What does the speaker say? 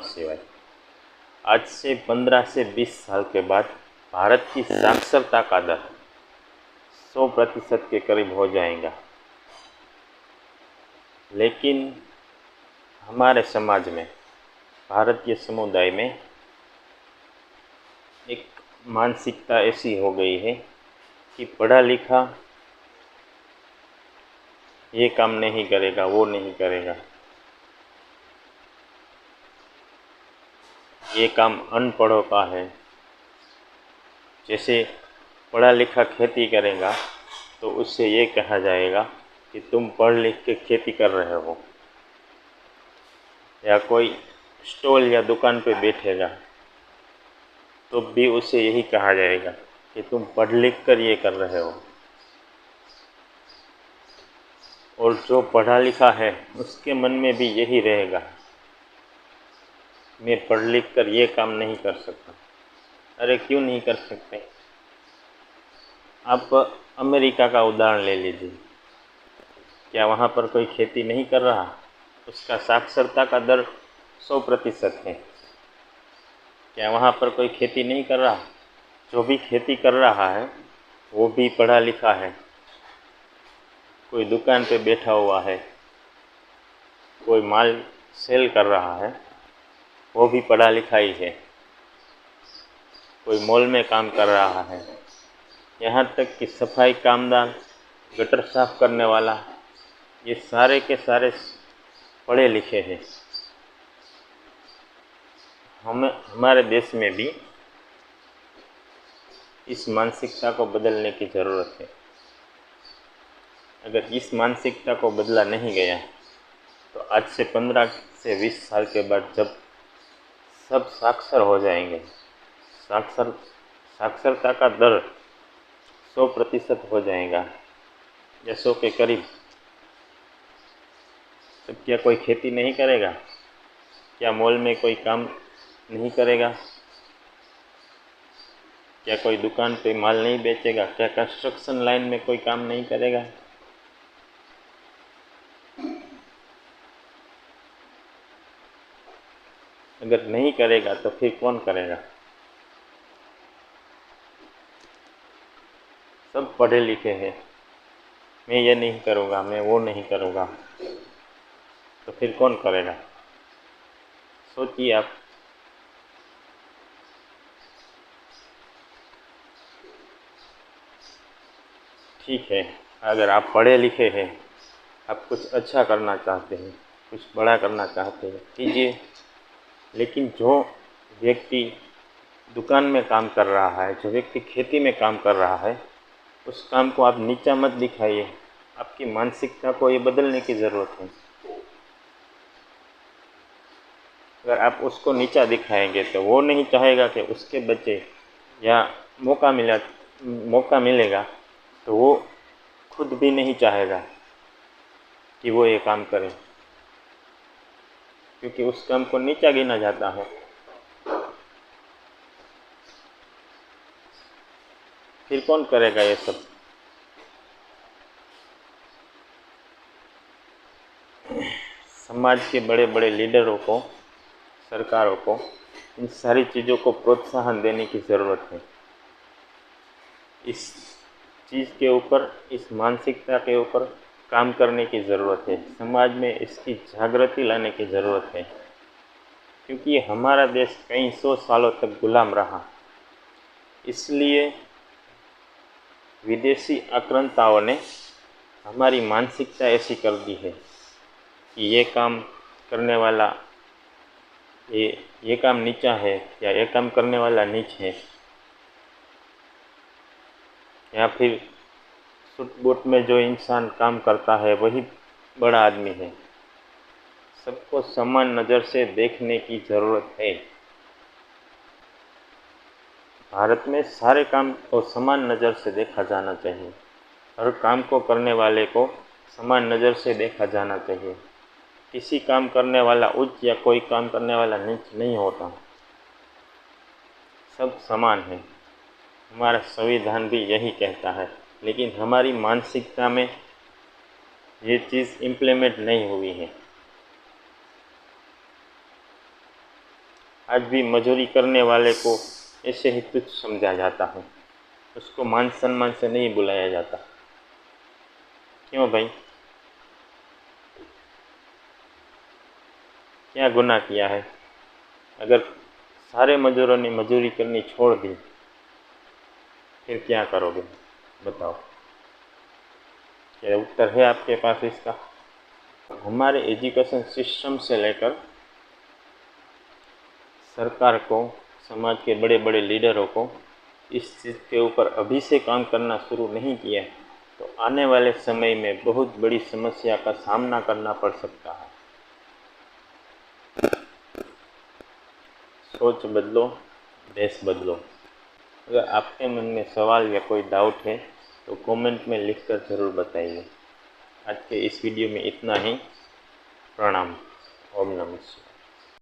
शिवाय। आज से 15 से 20 साल के बाद भारत की साक्षरता का दर 100% के करीब हो जाएगा। लेकिन हमारे समाज में, भारतीय समुदाय में एक मानसिकता ऐसी हो गई है कि पढ़ा लिखा ये काम नहीं करेगा, वो नहीं करेगा, ये काम अनपढ़ों का है। जैसे पढ़ा लिखा खेती करेगा तो उससे ये कहा जाएगा कि तुम पढ़ लिख के खेती कर रहे हो। या कोई स्टॉल या दुकान पे बैठेगा तो भी उससे यही कहा जाएगा कि तुम पढ़ लिख कर ये कर रहे हो। और जो पढ़ा लिखा है उसके मन में भी यही रहेगा, मैं पढ़ लिख कर ये काम नहीं कर सकता। अरे क्यों नहीं कर सकते? आप अमेरिका का उदाहरण ले लीजिए। क्या वहाँ पर कोई खेती नहीं कर रहा? उसका साक्षरता का दर 100% है। क्या वहाँ पर कोई खेती नहीं कर रहा? जो भी खेती कर रहा है वो भी पढ़ा लिखा है। कोई दुकान पे बैठा हुआ है, कोई माल सेल कर रहा है, वो भी पढ़ा लिखा ही है। कोई मॉल में काम कर रहा है, यहाँ तक कि सफाई कामदार, गटर साफ करने वाला, ये सारे के सारे पढ़े लिखे हैं। हमारे देश में भी इस मानसिकता को बदलने की ज़रूरत है। अगर इस मानसिकता को बदला नहीं गया तो आज से 15 से 20 साल के बाद जब सब साक्षर हो जाएंगे, साक्षरता का दर 100% हो जाएगा या 100 के करीब, तब क्या कोई खेती नहीं करेगा? क्या मॉल में कोई काम नहीं करेगा? क्या कोई दुकान पे माल नहीं बेचेगा? क्या कंस्ट्रक्शन लाइन में कोई काम नहीं करेगा? अगर नहीं करेगा तो फिर कौन करेगा? सब पढ़े लिखे हैं, मैं ये नहीं करूँगा, मैं वो नहीं करूँगा, तो फिर कौन करेगा? सोचिए आप। ठीक है, अगर आप पढ़े लिखे हैं, आप कुछ अच्छा करना चाहते हैं, कुछ बड़ा करना चाहते हैं, कीजिए। लेकिन जो व्यक्ति दुकान में काम कर रहा है, जो व्यक्ति खेती में काम कर रहा है, उस काम को आप नीचा मत दिखाइए। आपकी मानसिकता को ये बदलने की ज़रूरत है। अगर आप उसको नीचा दिखाएंगे तो वो नहीं चाहेगा कि उसके बच्चे या मौका मिलेगा तो वो खुद भी नहीं चाहेगा कि वो ये काम करे, क्योंकि उस काम को नीचा गिना जाता है। फिर कौन करेगा ये सब? समाज के बड़े बड़े लीडरों को, सरकारों को इन सारी चीज़ों को प्रोत्साहन देने की ज़रूरत है। इस चीज़ के ऊपर, इस मानसिकता के ऊपर काम करने की ज़रूरत है। समाज में इसकी जागृति लाने की ज़रूरत है, क्योंकि हमारा देश कई 100 सालों तक गुलाम रहा। इसलिए विदेशी आक्रांताओं ने हमारी मानसिकता ऐसी कर दी है कि ये काम करने वाला, ये काम नीचा है, या ये काम करने वाला नीच है, या फिर सूट बूट में जो इंसान काम करता है वही बड़ा आदमी है। सबको समान नज़र से देखने की ज़रूरत है। भारत में सारे काम को समान नज़र से देखा जाना चाहिए। हर काम को करने वाले को समान नज़र से देखा जाना चाहिए। किसी काम करने वाला उच्च या कोई काम करने वाला नीच नहीं होता, सब समान है। हमारा संविधान भी यही कहता है, लेकिन हमारी मानसिकता में ये चीज़ इम्प्लीमेंट नहीं हुई है। आज भी मजदूरी करने वाले को ऐसे ही तुच्छ समझा जाता है, उसको मान सम्मान से नहीं बुलाया जाता। क्यों भाई? क्या गुनाह किया है? अगर सारे मजदूरों ने मजदूरी करनी छोड़ दी फिर क्या करोगे? बताओ, क्या उत्तर है आपके पास इसका? हमारे एजुकेशन सिस्टम से लेकर सरकार को, समाज के बड़े बड़े लीडरों को इस चीज़ के ऊपर अभी से काम करना शुरू नहीं किया तो आने वाले समय में बहुत बड़ी समस्या का सामना करना पड़ सकता है। सोच बदलो, देश बदलो। अगर आपके मन में सवाल या कोई डाउट है तो कमेंट में लिखकर ज़रूर बताइए। आज के इस वीडियो में इतना ही। प्रणाम। ओम नमः शिवाय।